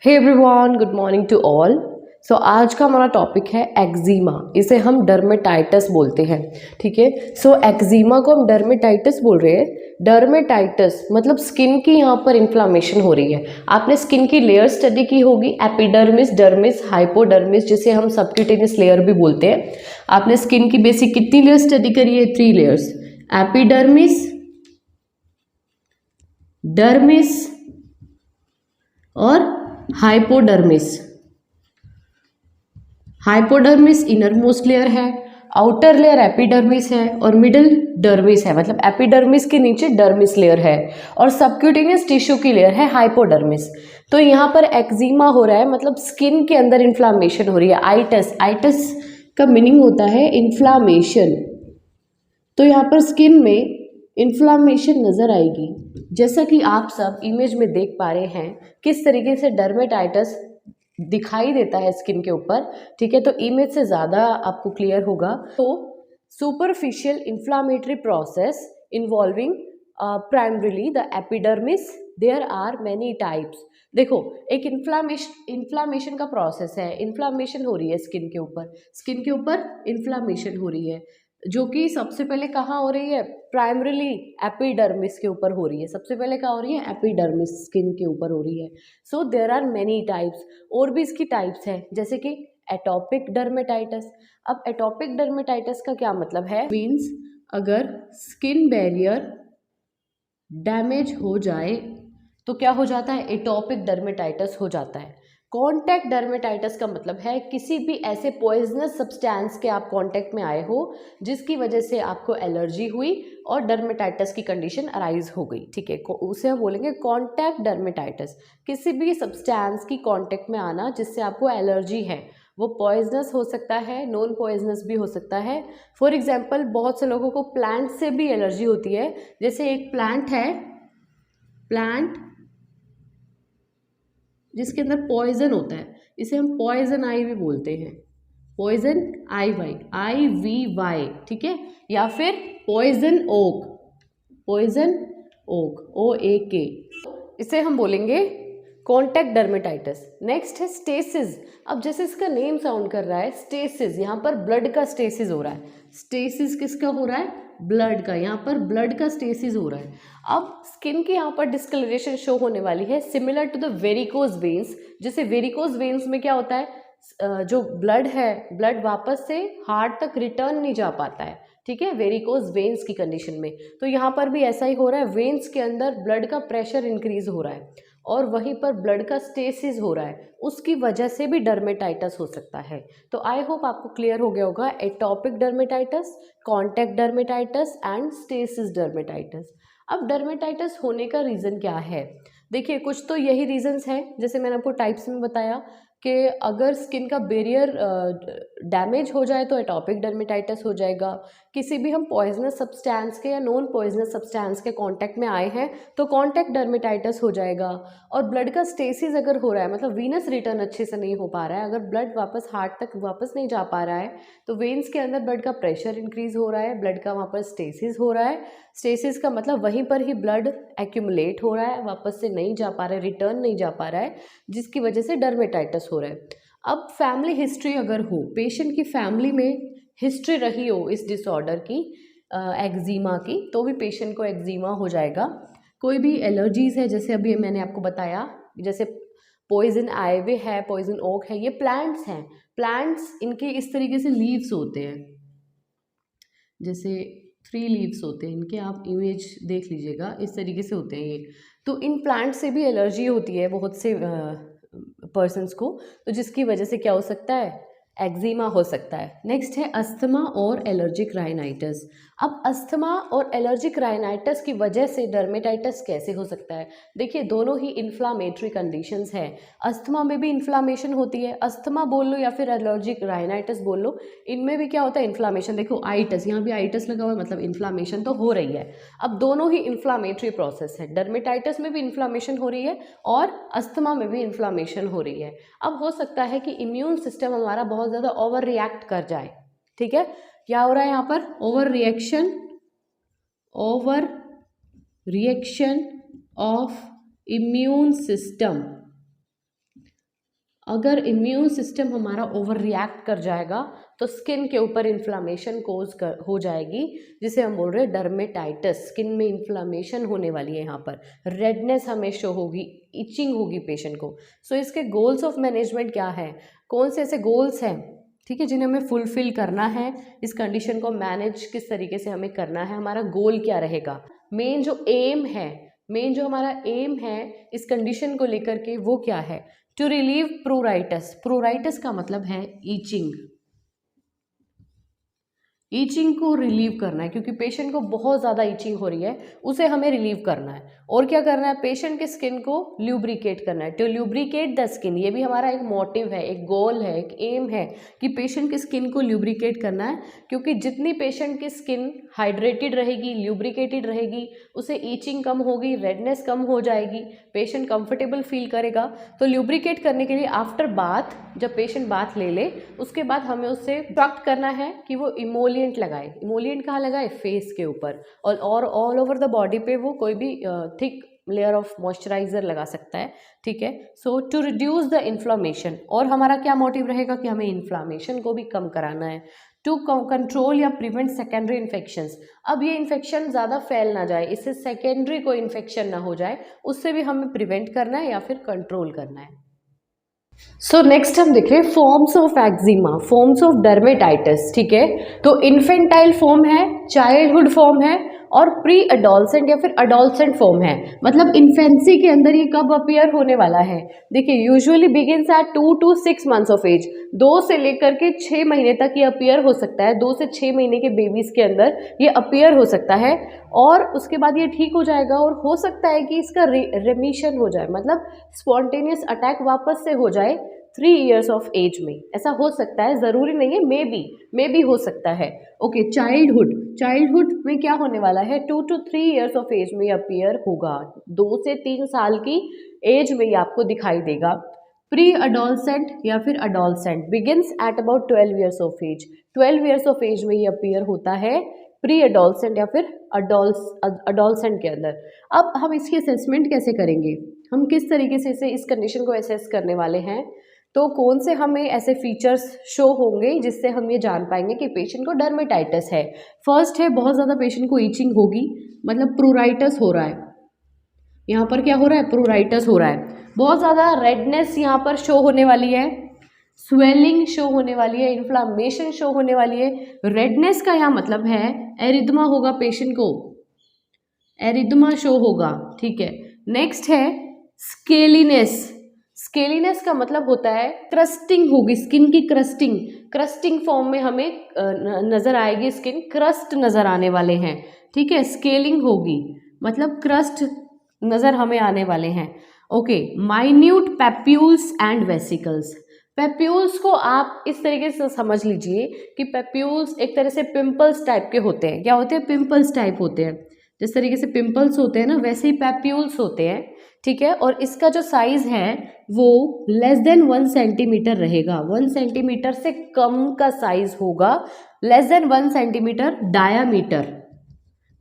Hey everyone, good morning to all. So आज का हमारा टॉपिक है एक्जिमा। इसे हम डर्मेटाइटिस बोलते हैं। ठीक है। सो एक्जिमा को हम डर्मेटाइटिस बोल रहे हैं। डर्मेटाइटिस मतलब स्किन की यहाँ पर इन्फ्लामेशन हो रही है। आपने स्किन की लेयर स्टडी की होगी, एपिडर्मिस, डर्मिस, हाइपोडर्मिस, जिसे हम सबक्यूटेनियस लेयर भी बोलते हैं। आपने स्किन की बेसिक कितनी लेयर स्टडी करी है? 3 लेयर्स, एपिडर्मिस, डर्मिस और hypodermis. Hypodermis inner most layer है, आउटर लेयर एपिडर्मिस है और मिडिल डर्मिस है। मतलब एपिडर्मिस के नीचे डर्मिस लेयर है और सबक्यूटेनियस टिश्यू की लेयर है हाइपोडर्मिस। तो यहाँ पर एक्जिमा हो रहा है, मतलब स्किन के अंदर इन्फ्लामेशन हो रही है। आइटस, आइटस का मीनिंग होता है इन्फ्लामेशन। तो यहाँ पर स्किन में इन्फ्लामेशन नज़र आएगी, जैसा कि आप सब इमेज में देख पा रहे हैं किस तरीके से डर्मेटाइटिस दिखाई देता है स्किन के ऊपर। ठीक है, तो इमेज से ज़्यादा आपको क्लियर होगा। तो superficial inflammatory process involving primarily the epidermis, there are many types. देखो, एक इन्फ्लामेशन का प्रोसेस है। इन्फ्लामेशन हो रही है स्किन के ऊपर इन्फ्लामेशन हो रही है, जो कि सबसे पहले कहाँ हो रही है? प्राइमरीली एपिडर्मिस के ऊपर हो रही है। सबसे पहले कहाँ हो रही है? एपिडर्मिस, स्किन के ऊपर हो रही है। So there are many types. और भी इसकी टाइप्स हैं, जैसे कि एटोपिक डर्मेटाइटिस। अब एटोपिक डर्मेटाइटिस का क्या मतलब है? मीन्स अगर स्किन बैरियर डैमेज हो जाए तो क्या हो जाता है? एटोपिक डर्मेटाइटिस हो जाता है। कॉन्टैक्ट डर्मेटाइटिस का मतलब है किसी भी ऐसे पॉइजनस सब्सटेंस के आप कांटेक्ट में आए हो जिसकी वजह से आपको एलर्जी हुई और डर्मेटाइटिस की कंडीशन अराइज हो गई। ठीक है, उसे हम बोलेंगे कॉन्टैक्ट डर्मेटाइटिस। किसी भी सब्सटेंस की कांटेक्ट में आना जिससे आपको एलर्जी है, वो पॉइजनस हो सकता है, नॉन पॉइजनस भी हो सकता है। फॉर एग्जाम्पल, बहुत से लोगों को प्लांट से भी एलर्जी होती है। जैसे एक प्लांट है, प्लांट जिसके अंदर पॉइजन होता है, इसे हम पॉइजन आई भी बोलते हैं। पॉइजन आई वी वाई, ठीक है। या फिर poison oak, poison oak, OAK, इसे हम बोलेंगे कॉन्टैक्ट डर्मेटाइटिस। नेक्स्ट है स्टेसिस। अब जैसे इसका नेम साउंड कर रहा है स्टेसिस, यहाँ पर ब्लड का स्टेसिस हो रहा है। स्टेसिस किसका हो रहा है? ब्लड का। यहाँ पर ब्लड का स्टेसिस हो रहा है। अब स्किन के यहाँ पर डिस्कलरेशन शो होने वाली है, similar to the varicose veins. जैसे वेरिकोज वेन्स में क्या होता है? जो ब्लड है, ब्लड वापस से हार्ट तक रिटर्न नहीं जा पाता है। ठीक है, वेरिकोज वेन्स की कंडीशन में। तो यहाँ पर भी ऐसा ही हो रहा है। वेन्स के अंदर ब्लड का प्रेशर इंक्रीज हो रहा है और वहीं पर ब्लड का स्टेसिस हो रहा है, उसकी वजह से भी डर्मेटाइटिस हो सकता है। तो आई होप आपको क्लियर हो गया होगा atopic dermatitis, contact dermatitis and stasis dermatitis. अब डर्मेटाइटिस होने का रीज़न क्या है? देखिए, कुछ तो यही रीजंस हैं, जैसे मैंने आपको टाइप्स में बताया कि अगर स्किन का बैरियर डैमेज हो जाए तो एटोपिक डर्मेटाइटिस हो जाएगा। किसी भी हम पॉइजनस सब्सटेंस के या नॉन पॉइजनस सब्सटेंस के कांटेक्ट में आए हैं तो कॉन्टैक्ट डर्मेटाइटिस हो जाएगा। और ब्लड का स्टेसिस अगर हो रहा है, मतलब वीनस रिटर्न अच्छे से नहीं हो पा रहा है, अगर ब्लड वापस हार्ट तक वापस नहीं जा पा रहा है, तो वेन्स के अंदर ब्लड का प्रेशर इंक्रीज हो रहा है, ब्लड का वहाँ पर स्टेसिस हो रहा है। स्टेसिस का मतलब वहीं पर ही ब्लड एक्यूमुलेट हो रहा है, वापस से नहीं जा पा रहा है, रिटर्न नहीं जा पा रहा है, जिसकी वजह से डर्मेटाइटिस हो रहा है। अब फैमिली हिस्ट्री अगर हो, पेशेंट की फैमिली में हिस्ट्री रही हो इस डिसऑर्डर की, एक्जिमा की, तो भी पेशेंट को एक्जिमा हो जाएगा। कोई भी एलर्जीज है, जैसे अभी मैंने आपको बताया, जैसे पॉइजन आइवे है, पॉइजन ओक है, ये प्लांट्स हैं। प्लांट्स इनके इस तरीके से लीव्स होते हैं, जैसे 3 लीव्स होते हैं इनके, आप इमेज देख लीजिएगा, इस तरीके से होते हैं ये। तो इन प्लांट से भी एलर्जी होती है बहुत से पर्सन्स को, तो जिसकी वजह से क्या हो सकता है? एक्जिमा हो सकता है। नेक्स्ट है अस्थमा और एलर्जिक राइनाइटिस। अब अस्थमा और एलर्जिक राइनाइटिस की वजह से डर्मेटाइटिस कैसे हो सकता है? देखिए, दोनों ही इन्फ्लामेटरी कंडीशंस हैं। अस्थमा में भी इन्फ्लामेशन होती है, अस्थमा बोल लो या फिर एलर्जिक राइनाइटिस बोल लो, इनमें भी क्या होता है? इन्फ्लामेशन। देखो, आइटस, यहाँ भी आइटस लगा हुआ है, मतलब इन्फ्लामेशन तो हो रही है। अब दोनों ही इन्फ्लामेटरी प्रोसेस है, डर्मेटाइटिस में भी इन्फ्लामेशन हो रही है और अस्थमा में भी इन्फ्लामेशन हो रही है। अब हो सकता है कि इम्यून सिस्टम हमारा बहुत ज़्यादा ओवर रिएक्ट कर जाए। ठीक है, क्या हो रहा है यहाँ पर? Over reaction of immune system. अगर इम्यून सिस्टम हमारा ओवर रिएक्ट कर जाएगा तो स्किन के ऊपर इन्फ्लामेशन हो जाएगी, जिसे हम बोल रहे हैं डर्मेटाइटिस। स्किन में इन्फ्लामेशन होने वाली है, यहाँ पर रेडनेस हमें शो होगी, इचिंग होगी पेशेंट को। सो इसके गोल्स ऑफ मैनेजमेंट क्या है, कौन से ऐसे गोल्स हैं, ठीक है, जिन्हें हमें फुलफिल करना है, इस कंडीशन को मैनेज किस तरीके से हमें करना है, हमारा गोल क्या रहेगा, मेन जो हमारा एम है इस कंडीशन को लेकर के वो क्या है, टू रिलीव प्रूराइटस। प्रूराइटस का मतलब है ईचिंग को रिलीव करना है, क्योंकि पेशेंट को बहुत ज़्यादा ईचिंग हो रही है, उसे हमें रिलीव करना है। और क्या करना है, पेशेंट के स्किन को ल्यूब्रिकेट करना है, टू ल्यूब्रिकेट द स्किन। ये भी हमारा एक मोटिव है, एक गोल है, एक एम है कि पेशेंट की स्किन को ल्यूब्रिकेट करना है, क्योंकि जितनी पेशेंट की स्किन हाइड्रेटेड रहेगी, ल्यूब्रिकेटेड रहेगी, उसे ईचिंग कम होगी, रेडनेस कम हो जाएगी, पेशेंट कंफर्टेबल फील करेगा। तो ल्यूब्रिकेट करने के लिए आफ्टर बाथ, जब पेशेंट बाथ ले ले उसके बाद हमें उससे इंस्ट्रक्ट करना है कि वो इमोलिएंट लगाए। इमोलिएंट कहाँ लगाए, फेस के ऊपर, और ऑल ओवर द बॉडी पे वो कोई भी थिक लेयर ऑफ मॉइस्चराइजर लगा सकता है, ठीक है। सो टू रिड्यूस द इन्फ्लामेशन, और हमारा क्या मोटिव रहेगा कि हमें इन्फ्लामेशन को भी कम कराना है, टू कंट्रोल या प्रिवेंट सेकेंडरी इन्फेक्शंस। अब ये इन्फेक्शन ज़्यादा फैल ना जाए, इससे सेकेंडरी कोई इन्फेक्शन ना हो जाए, उससे भी हमें प्रिवेंट करना है या फिर कंट्रोल करना है। सो नेक्स्ट हम देख रहे हैं forms of eczema, forms of dermatitis, ठीक है। तो इन्फेंटाइल फॉर्म है, चाइल्डहुड फॉर्म है, और प्री अडोलसेंट या फिर अडोलसेंट फॉर्म है। मतलब इन्फेंसी के अंदर ये कब अपीयर होने वाला है, देखिए usually begins at 2 to 6 months of age. 2 से लेकर के 6 महीने तक ये अपीयर हो सकता है, 2 से 6 महीने के बेबीज के अंदर ये अपीयर हो सकता है, और उसके बाद ये ठीक हो जाएगा, और हो सकता है कि इसका रेमिशन हो जाए, मतलब स्पॉन्टेनियस अटैक वापस से हो जाए 3 years ऑफ एज में। ऐसा हो सकता है, ज़रूरी नहीं है, मे बी हो सकता है। ओके, चाइल्डहुड में क्या होने वाला है, 2 to 3 years ऑफ एज में अपीयर होगा, 2 से 3 साल की एज में ये आपको दिखाई देगा। प्री अडोलसेंट या फिर adolescent begins at about 12 years of age. 12 years of age में ये अपीयर होता है प्री अडोलसेंट या फिर अडोलसेंट के अंदर। अब हम इसकी असेसमेंट कैसे करेंगे, हम किस तरीके से इस कंडीशन को असेस करने वाले हैं, तो कौन से हमें ऐसे फीचर्स शो होंगे जिससे हम ये जान पाएंगे कि पेशेंट को डर्मेटाइटिस है। फर्स्ट है, बहुत ज़्यादा पेशेंट को ईचिंग होगी, मतलब प्रूराइटस हो रहा है, यहाँ पर क्या हो रहा है, प्रूराइटस हो रहा है, बहुत ज़्यादा रेडनेस यहाँ पर शो होने वाली है, स्वेलिंग शो होने वाली है, इन्फ्लामेशन शो होने वाली है। रेडनेस का यहाँ मतलब है एरिथमा होगा, पेशेंट को एरिथमा शो होगा, ठीक है। नेक्स्ट है स्केलीनेस का मतलब होता है क्रस्टिंग होगी, स्किन की क्रस्टिंग फॉर्म में हमें नजर आएगी, स्किन क्रस्ट नजर आने वाले हैं, ठीक है। स्केलिंग होगी मतलब क्रस्ट नजर हमें आने वाले हैं। Okay, minute papules and vesicles. Papules को आप इस तरीके से समझ लीजिए कि पैप्यूल्स एक तरह से पिंपल्स टाइप के होते हैं। क्या होते हैं, पिंपल्स टाइप होते हैं, जिस तरीके से पिंपल्स होते हैं ना, वैसे ही पैप्यूल्स होते हैं, ठीक है। और इसका जो साइज है वो लेस देन 1 सेंटीमीटर रहेगा, 1 सेंटीमीटर से कम का साइज होगा, लेस देन 1 सेंटीमीटर डायामीटर।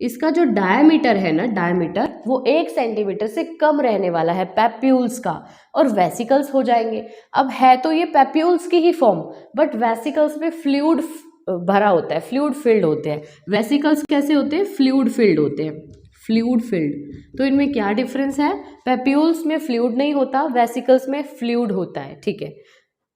इसका जो डायमीटर है ना, डायमीटर वो 1 सेंटीमीटर से कम रहने वाला है पैप्यूल्स का, और वेसिकल्स हो जाएंगे। अब है तो ये पैप्यूल्स की ही फॉर्म, बट वेसिकल्स में फ्लूइड भरा होता है, फ्लूइड फिल्ड होते हैं। वेसिकल्स कैसे होते हैं, फ्लूइड फिल्ड होते हैं, फ्लूइड फिल्ड। तो इनमें क्या डिफरेंस है, पैप्यूल्स में फ्लूइड नहीं होता, वेसिकल्स में फ्लूइड होता है, ठीक है।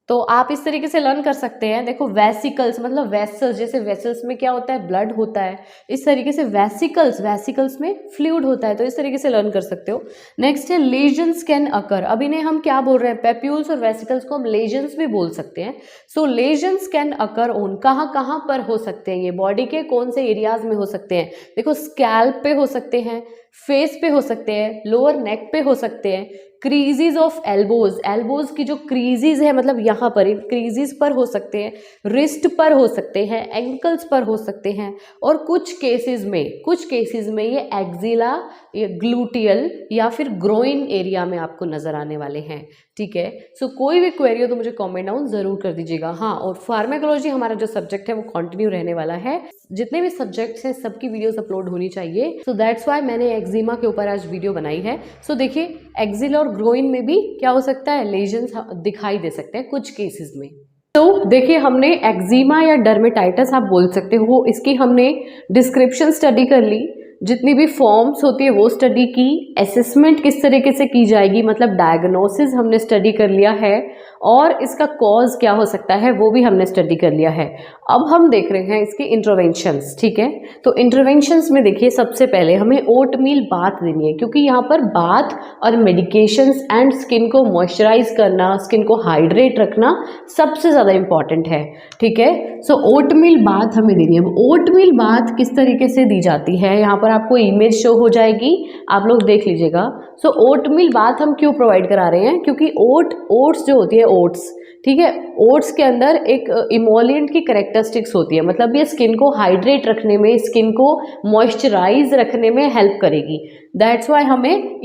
तो आप इस तरीके से लर्न कर सकते हैं, देखो वेसिकल्स मतलब वेसल्स, जैसे वेसल्स में क्या होता है, ब्लड होता है, इस तरीके से वेसिकल्स में फ्लूइड होता है, तो इस तरीके से लर्न कर सकते हो। नेक्स्ट है लेजन्स कैन अकर। अब इन्हें हम क्या बोल रहे हैं, पैप्यूल्स और वेसिकल्स को हम लेजन्स भी बोल सकते हैं। सो लेजन्स कैन अकर ऑन, कहाँ कहाँ पर हो सकते हैं, ये बॉडी के कौन से एरियाज में हो सकते हैं, देखो स्कैल्प पे हो सकते हैं, फेस पे हो सकते हैं, लोअर नेक पे हो सकते हैं, क्रीजेज ऑफ एल्बोज की जो क्रीजेज है मतलब यहाँ पर, इन क्रीजेज पर हो सकते हैं, रिस्ट पर हो सकते हैं, एंकल्स पर हो सकते हैं, और कुछ केसेस में ये एक्जिला, ये ग्लूटियल या फिर ग्रोइन एरिया में आपको नजर आने वाले हैं, ठीक है। सो कोई भी क्वेरी हो तो मुझे कमेंट डाउन जरूर कर दीजिएगा। हाँ, और फार्माकोलॉजी हमारा जो सब्जेक्ट है वो कंटिन्यू रहने वाला है, जितने भी सब्जेक्ट्स हैं सबकी वीडियोस अपलोड होनी चाहिए। सो दैट्स वाई मैंने एक्जिमा के ऊपर आज वीडियो बनाई है। सो देखिए एक्सिल और ग्रोइन में भी क्या हो सकता है, लेजन्स दिखाई दे सकते हैं कुछ केसेस में। तो देखिए हमने एक्जिमा या डर्मेटाइटिस आप बोल सकते हो, इसकी हमने डिस्क्रिप्शन स्टडी कर ली, जितनी भी फॉर्म्स होती है वो स्टडी की, असेसमेंट किस तरीके से की जाएगी मतलब डायग्नोसिस हमने स्टडी कर लिया है, और इसका कॉज क्या हो सकता है वो भी हमने स्टडी कर लिया है। अब हम देख रहे हैं इसके इंटरवेंशंस, ठीक है। तो इंटरवेंशंस में देखिए सबसे पहले हमें ओटमील बाथ देनी है, क्योंकि यहाँ पर बाथ और मेडिकेशंस एंड स्किन को मॉइस्चराइज करना, स्किन को हाइड्रेट रखना सबसे ज़्यादा इंपॉर्टेंट है, ठीक है। सो ओटमील बाथ हमें देनी है। अब ओटमील बाथ किस तरीके से दी जाती है, यहाँ पर आपको इमेज शो हो जाएगी, आप लोग देख लीजिएगा। सो ओटमील बाथ हम क्यों प्रोवाइड करा रहे हैं, क्योंकि ओट्स जो होती है ओट्स, ठीक है, ओट्स के अंदर एक इमोलिएंट की कैरेक्टरिस्टिक्स होती है, मतलब ये स्किन को हाइड्रेट रखने में, स्किन को मॉइस्चराइज रखने में हेल्प करेगी। दैट्स वाई हमें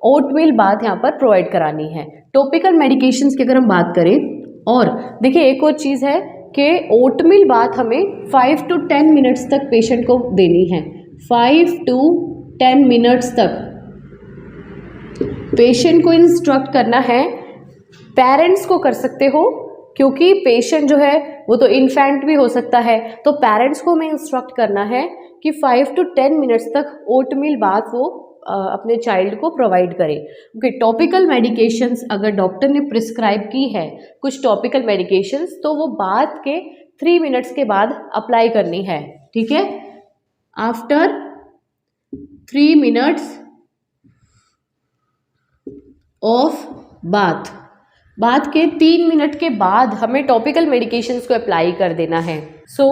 ओटमील बाथ यहाँ पर प्रोवाइड करानी है। टॉपिकल मेडिकेशंस की अगर हम बात करें, और देखिए एक और चीज़ है कि ओटमील बाथ हमें 5 to 10 मिनट्स तक पेशेंट को देनी है। 5 to 10 मिनट्स तक पेशेंट को इंस्ट्रक्ट करना है। पेरेंट्स को कर सकते हो, क्योंकि पेशेंट जो है वो तो इन्फेंट भी हो सकता है, तो पेरेंट्स को हमें इंस्ट्रक्ट करना है कि 5 to 10 मिनट्स तक ओटमील बाथ वो अपने चाइल्ड को प्रोवाइड करें। ओके, टॉपिकल मेडिकेशंस अगर डॉक्टर ने प्रिस्क्राइब की है कुछ टॉपिकल मेडिकेशंस, तो वो बात के 3 मिनट्स के बाद अप्लाई करनी है, ठीक है। आफ्टर 3 मिनट्स ऑफ बाथ के 3 मिनट के बाद हमें टॉपिकल मेडिकेशंस को अप्लाई कर देना है। सो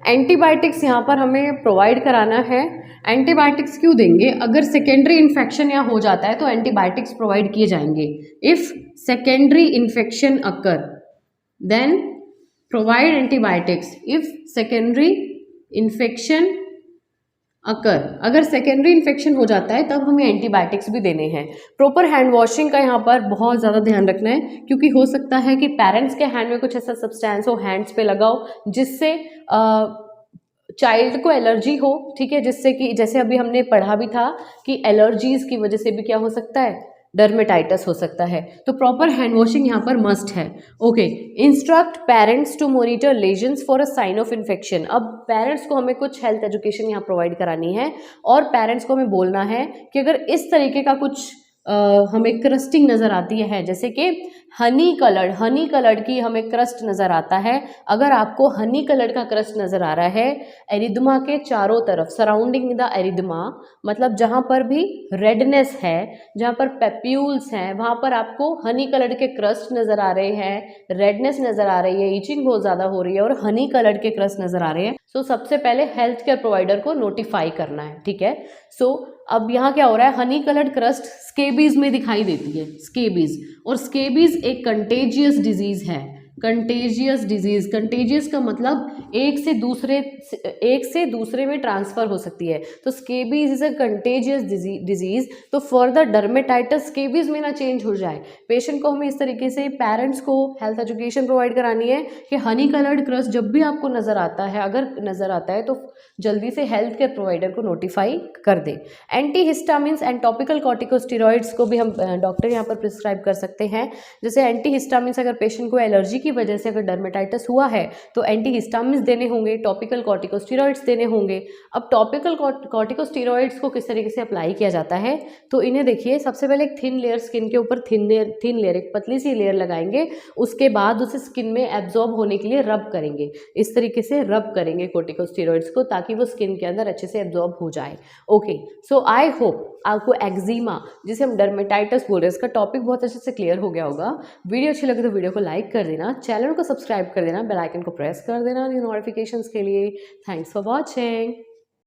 एंटीबायोटिक्स यहाँ पर हमें प्रोवाइड कराना है। एंटीबायोटिक्स क्यों देंगे, अगर सेकेंडरी इन्फेक्शन यहाँ हो जाता है तो एंटीबायोटिक्स प्रोवाइड किए जाएंगे। If secondary infection occur then provide antibiotics. If secondary infection अगर सेकेंडरी इन्फेक्शन हो जाता है तब हमें एंटीबायोटिक्स भी देने हैं। प्रॉपर हैंड वॉशिंग का यहाँ पर बहुत ज़्यादा ध्यान रखना है, क्योंकि हो सकता है कि पेरेंट्स के हैंड में कुछ ऐसा सब्सटेंस हो, हैंड्स पे लगाओ जिससे चाइल्ड को एलर्जी हो, ठीक है, जिससे कि जैसे अभी हमने पढ़ा भी था कि एलर्जीज की वजह से भी क्या हो सकता है, डर्मेटाइटिस हो सकता है। तो प्रॉपर हैंड वॉशिंग यहाँ पर मस्ट है। Okay, instruct parents to monitor lesions for a sign of infection. अब पेरेंट्स को हमें कुछ हेल्थ एजुकेशन यहाँ प्रोवाइड करानी है, और पेरेंट्स को हमें बोलना है कि अगर इस तरीके का कुछ हमें क्रस्टिंग नज़र आती है, जैसे कि हनी कलर्ड की हमें क्रस्ट नज़र आता है, अगर आपको हनी कलर्ड का क्रस्ट नज़र आ रहा है एरिदमा के चारों तरफ, सराउंडिंग द एरिदमा, मतलब जहाँ पर भी रेडनेस है, जहाँ पर पेप्यूल्स हैं, वहाँ पर आपको हनी कलर्ड के क्रस्ट नज़र आ रहे हैं, रेडनेस नज़र आ रही है, ईचिंग बहुत ज़्यादा हो रही है और हनी कलर्ड के क्रस्ट नज़र आ रहे हैं, सो सबसे पहले हेल्थ केयर प्रोवाइडर को नोटिफाई करना है, ठीक है। सो अब यहाँ क्या हो रहा है, हनी कलर्ड क्रस्ट स्केबीज में दिखाई देती है, स्केबीज, और स्केबीज एक कंटेजियस डिजीज है। कंटेजियस का मतलब एक से दूसरे में ट्रांसफर हो सकती है। तो scabies is a contagious disease. तो फर्दर डर्मेटाइटिस स्केबीज में ना चेंज हो जाए, पेशेंट को हमें इस तरीके से पेरेंट्स को हेल्थ एजुकेशन प्रोवाइड करानी है कि हनी कलर्ड क्रस्ट जब भी आपको नजर आता है, अगर नजर आता है तो जल्दी से हेल्थ केयर प्रोवाइडर को नोटिफाई कर दे। एंटीहिस्टामिन्स एंड टॉपिकल कॉर्टिकोस्टेरॉइड्स को भी हम डॉक्टर यहाँ पर प्रिस्क्राइब कर सकते हैं। जैसे एंटीहिस्टामिन्स, अगर पेशेंट को एलर्जी की वजह से अगर डर्मेटाइटिस हुआ है तो एंटीहिस्टामिन्स देने होंगे, टॉपिकल कॉर्टिकोस्टेरॉइड्स देने होंगे। अब टॉपिकल कॉर्टिकोस्टेरॉइड्स को किस तरीके से अप्लाई किया जाता है, तो इन्हें देखिए, सबसे पहले एक थिन लेयर, स्किन के ऊपर थिन लेयर, एक पतली सी लेयर लगाएंगे, उसके बाद उसे स्किन में एब्जॉर्ब होने के लिए रब करेंगे, इस तरीके से रब करेंगे कॉर्टिकोस्टेरॉइड्स को, ताकि वो स्किन के अंदर अच्छे से एब्जॉर्ब हो जाए। ओके, सो आई होप आपको एक्जिमा, जिसे हम डर्मेटाइटिस बोल रहे हैं, इसका टॉपिक बहुत अच्छे से क्लियर हो गया होगा। वीडियो अच्छी लगे तो वीडियो को लाइक कर देना, चैनल को सब्सक्राइब कर देना, बेल आइकन को प्रेस कर देना न्यू नोटिफिकेशंस के लिए। Thanks for watching.